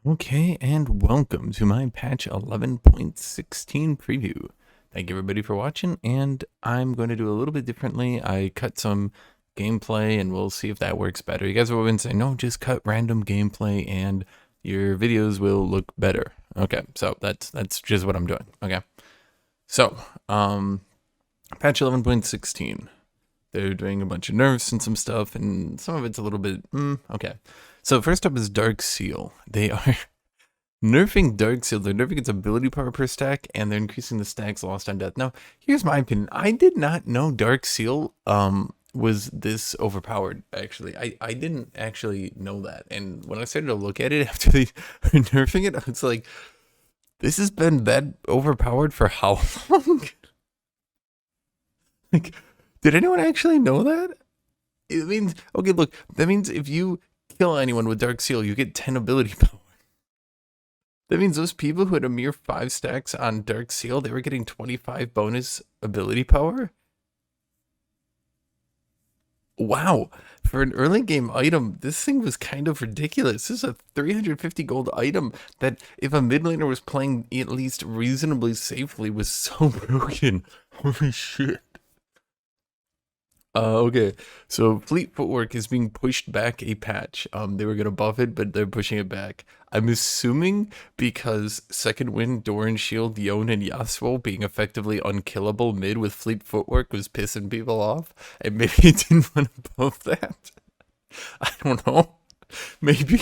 Okay, and welcome to my patch 11.16 preview. Thank you everybody for watching, and I'm going to do a little bit differently. I cut some gameplay, and we'll see if that works better. You guys have been saying, no, just cut random gameplay, and your videos will look better. Okay, so that's just what I'm doing. Okay, so patch 11.16. They're doing a bunch of nerfs and some stuff, and some of it's a little bit okay. So first up is Dark Seal. They are nerfing Dark Seal. They're nerfing its ability power per stack, and they're increasing the stacks lost on death. Now, here's my opinion. I did not know Dark Seal was this overpowered, actually. I didn't actually know that. And when I started to look at it after they were nerfing it, I was like, this has been that overpowered for how long? Like, did anyone actually know that? It means, okay, look, that means if you kill anyone with Dark Seal, you get 10 ability power. That means those people who had a mere 5 stacks on Dark Seal, they were getting 25 bonus ability power? Wow. For an early game item, this thing was kind of ridiculous. This is a 350 gold item that, if a mid laner was playing at least reasonably safely, was so broken. Holy shit. Okay, so Fleet Footwork is being pushed back a patch. They were gonna buff it, but they're pushing it back. I'm assuming because Second Wind, Doran Shield, Yone, and Yasuo being effectively unkillable mid with Fleet Footwork was pissing people off, and maybe it didn't want to buff that. I don't know. Maybe.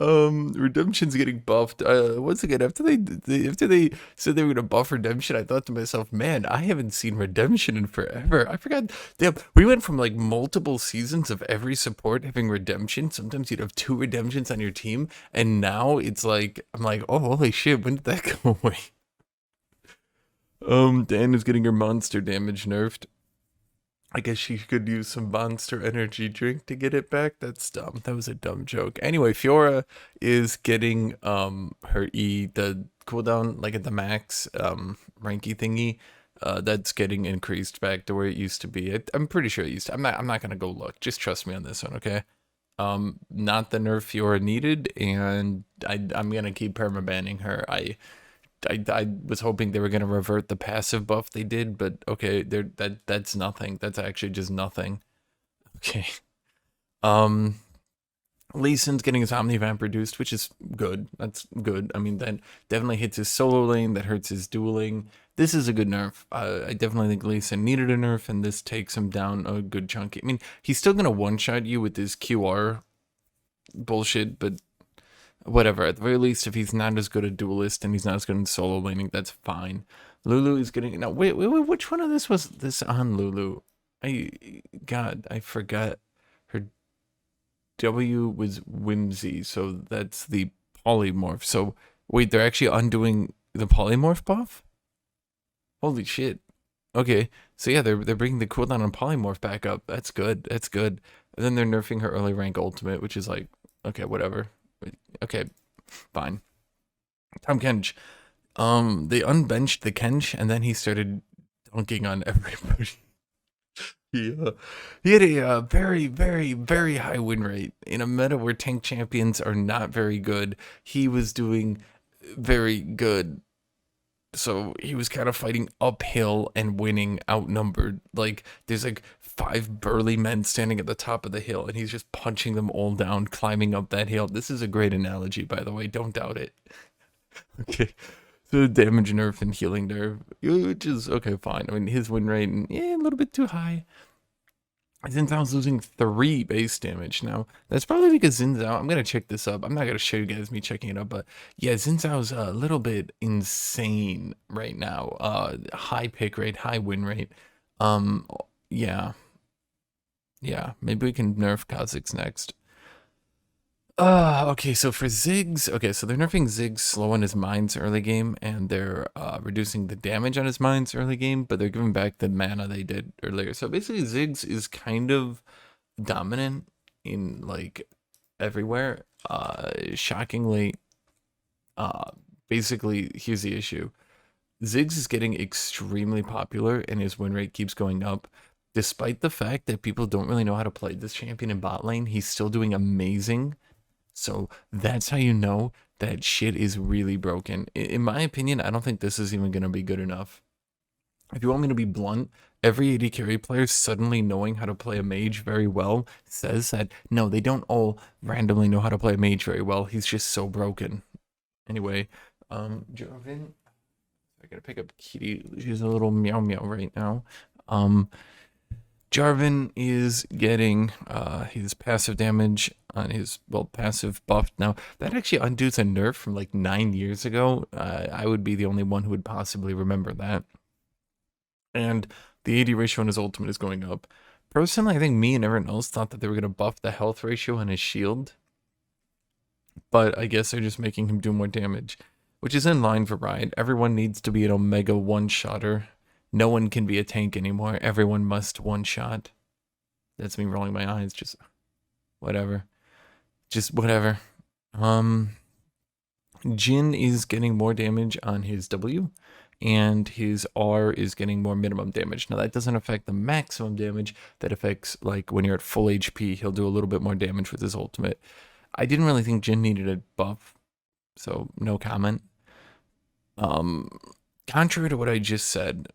Redemption's getting buffed. Once again, after they said they were gonna buff Redemption, I thought to myself, man, I haven't seen Redemption in forever. I forgot. Damn, we went from like multiple seasons of every support having Redemption. Sometimes you'd have 2 Redemptions on your team, and now it's like I'm like, oh holy shit, when did that go away? Dan is getting her monster damage nerfed. I guess she could use some Monster Energy drink to get it back. That's dumb. That was a dumb joke. Anyway, Fiora is getting her the cooldown like at the max ranky thingy. That's getting increased back to where it used to be. I'm pretty sure it used to. I'm not gonna go look. Just trust me on this one, okay? Not the nerf Fiora needed, and I'm gonna keep permabanning her. I was hoping they were gonna revert the passive buff they did, but okay, that's nothing. That's actually just nothing. Okay. Um Lee Sin's getting his Omnivamp reduced, which is good. That's good. I mean, that definitely hits his solo lane, that hurts his dueling. This is a good nerf. I definitely think Lee Sin needed a nerf, and this takes him down a good chunk. I mean, he's still gonna one-shot you with his QR bullshit, but whatever. At the very least, if he's not as good a duelist and he's not as good in solo laning, that's fine. Lulu is getting now. Wait, which one of this was this on Lulu? God, I forgot. Her W was Whimsy, so that's the polymorph. So wait, they're actually undoing the polymorph buff? Holy shit. Okay, so yeah, they're bringing the cooldown on polymorph back up. That's good. That's good. And then they're nerfing her early rank ultimate, which is like, okay, whatever. Okay, fine. Tom Kench. They unbenched the Kench, and then he started dunking on everybody. He had a very, very, very high win rate in a meta where tank champions are not very good. He was doing very good, so he was kind of fighting uphill and winning outnumbered. Like there's like 5 burly men standing at the top of the hill, and he's just punching them all down, climbing up that hill. This is a great analogy, by the way. Don't doubt it. Okay. So damage nerf and healing nerf, which is okay, fine. I mean, his win rate, a little bit too high. Xin Zhao's losing 3 base damage now. That's probably because Xin Zhao, I'm going to check this up. I'm not going to show you guys me checking it up, but yeah, Xin Zhao's a little bit insane right now. High pick rate, high win rate. Yeah. Yeah, maybe we can nerf Kha'Zix next. Okay, so for Ziggs, okay, so they're nerfing Ziggs slow on his mines early game, and they're reducing the damage on his mines early game, but they're giving back the mana they did earlier. So basically, Ziggs is kind of dominant in like everywhere. Shockingly, basically, here's the issue: Ziggs is getting extremely popular, and his win rate keeps going up. Despite the fact that people don't really know how to play this champion in bot lane, he's still doing amazing. So that's how you know that shit is really broken. In my opinion, I don't think this is even going to be good enough. If you want me to be blunt, every AD carry player suddenly knowing how to play a mage very well says that no, they don't all randomly know how to play a mage very well. He's just so broken. Anyway, Jarvan, I gotta pick up Kitty. She's a little meow meow right now. Jarvan is getting his passive damage on his, well, passive buff. Now, that actually undoes a nerf from like 9 years ago. I would be the only one who would possibly remember that. And the AD ratio on his ultimate is going up. Personally, I think me and everyone else thought that they were going to buff the health ratio on his shield. But I guess they're just making him do more damage, which is in line for Riot. Everyone needs to be an Omega one-shotter. No one can be a tank anymore. Everyone must one-shot. That's me rolling my eyes. Just whatever. Just whatever. Jhin is getting more damage on his W, and his R is getting more minimum damage. Now, that doesn't affect the maximum damage. That affects, like, when you're at full HP, he'll do a little bit more damage with his ultimate. I didn't really think Jhin needed a buff, so no comment. Contrary to what I just said,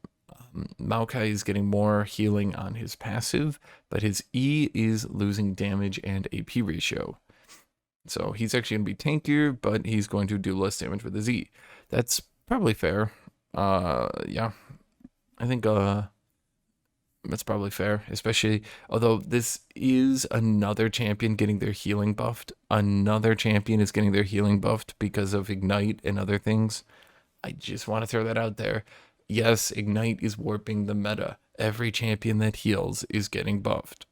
Maokai is getting more healing on his passive, but his E is losing damage and AP ratio. So he's actually going to be tankier, but he's going to do less damage with his E. That's probably fair. Yeah, I think that's probably fair, especially, although this is another champion getting their healing buffed. Another champion is getting their healing buffed because of Ignite and other things. I just want to throw that out there. Yes, Ignite is warping the meta. Every champion that heals is getting buffed.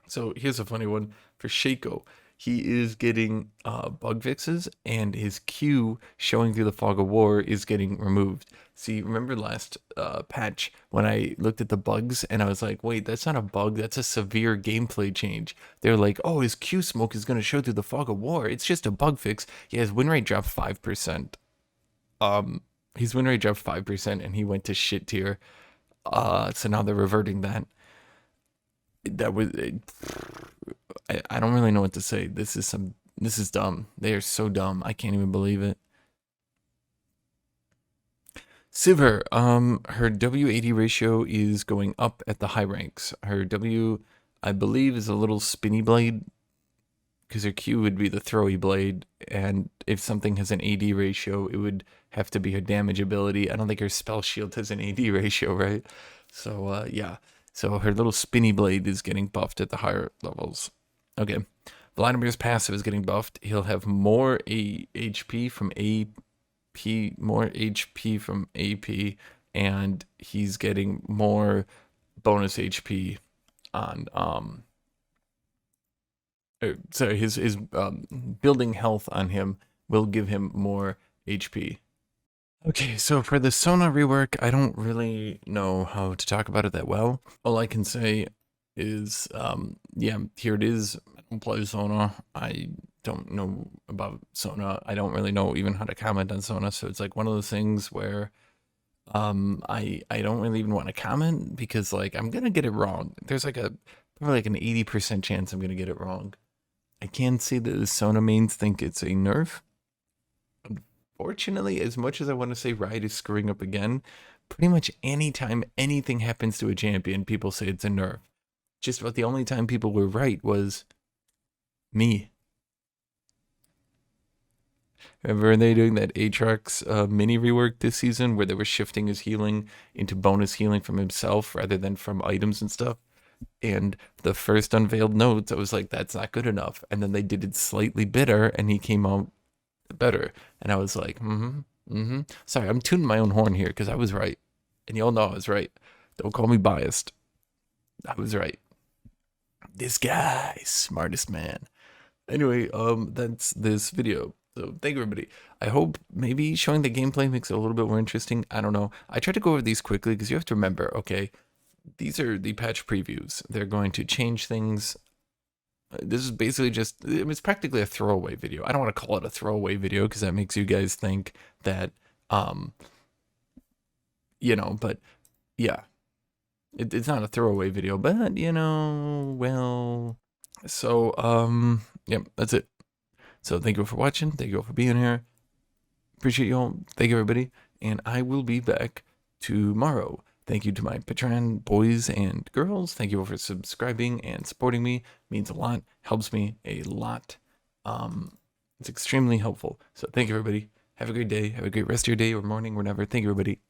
So here's a funny one for Shaco. He is getting bug fixes, and his Q showing through the fog of war is getting removed. See, remember last patch when I looked at the bugs and I was like, wait, that's not a bug, that's a severe gameplay change. They're like, oh, his Q smoke is going to show through the fog of war. It's just a bug fix. Yeah, his win rate dropped 5%. His win rate dropped 5% and he went to shit tier. So now they're reverting that. That was I don't really know what to say. This is dumb. They are so dumb. I can't even believe it. Sivir, her W80 ratio is going up at the high ranks. Her W, I believe, is a little spinny blade, because her Q would be the throwy blade, and if something has an AD ratio, it would have to be her damage ability. I don't think her spell shield has an AD ratio, right? So, yeah. So her little spinny blade is getting buffed at the higher levels. Okay. Vladimir's passive is getting buffed. He'll have more HP from AP, more HP from AP, and he's getting more bonus HP on sorry, his building health on him will give him more HP. Okay, so for the Sona rework, I don't really know how to talk about it that well. All I can say is, yeah, here it is. I don't play Sona. I don't know about Sona. I don't really know even how to comment on Sona. So it's like one of those things where I don't really even want to comment because like I'm gonna get it wrong. There's like probably like an 80% chance I'm gonna get it wrong. I can see that the Sona mains think it's a nerf. Fortunately, as much as I want to say Riot is screwing up again, pretty much anytime anything happens to a champion, people say it's a nerf. Just about the only time people were right was me. Remember they doing that Aatrox mini rework this season where they were shifting his healing into bonus healing from himself rather than from items and stuff? And the first unveiled notes, I was like, that's not good enough. And then they did it slightly better and he came out better. And I was like, Sorry, I'm tuning my own horn here because I was right. And y'all know I was right. Don't call me biased. I was right. This guy, smartest man. Anyway, that's this video. So thank you, everybody. I hope maybe showing the gameplay makes it a little bit more interesting. I don't know. I tried to go over these quickly because you have to remember, okay, these are the patch previews. They're going to change things. This is basically just, it's practically a throwaway video. I don't want to call it a throwaway video because that makes you guys think that, you know, but yeah. It's not a throwaway video, but you know, well. So yep, that's it. So thank you all for watching. Thank you all for being here. Appreciate you all. Thank you everybody, and I will be back tomorrow. Thank you to my Patreon boys and girls. Thank you all for subscribing and supporting me. It means a lot. Helps me a lot. It's extremely helpful. So thank you everybody. Have a great day. Have a great rest of your day or morning, whenever. Thank you everybody.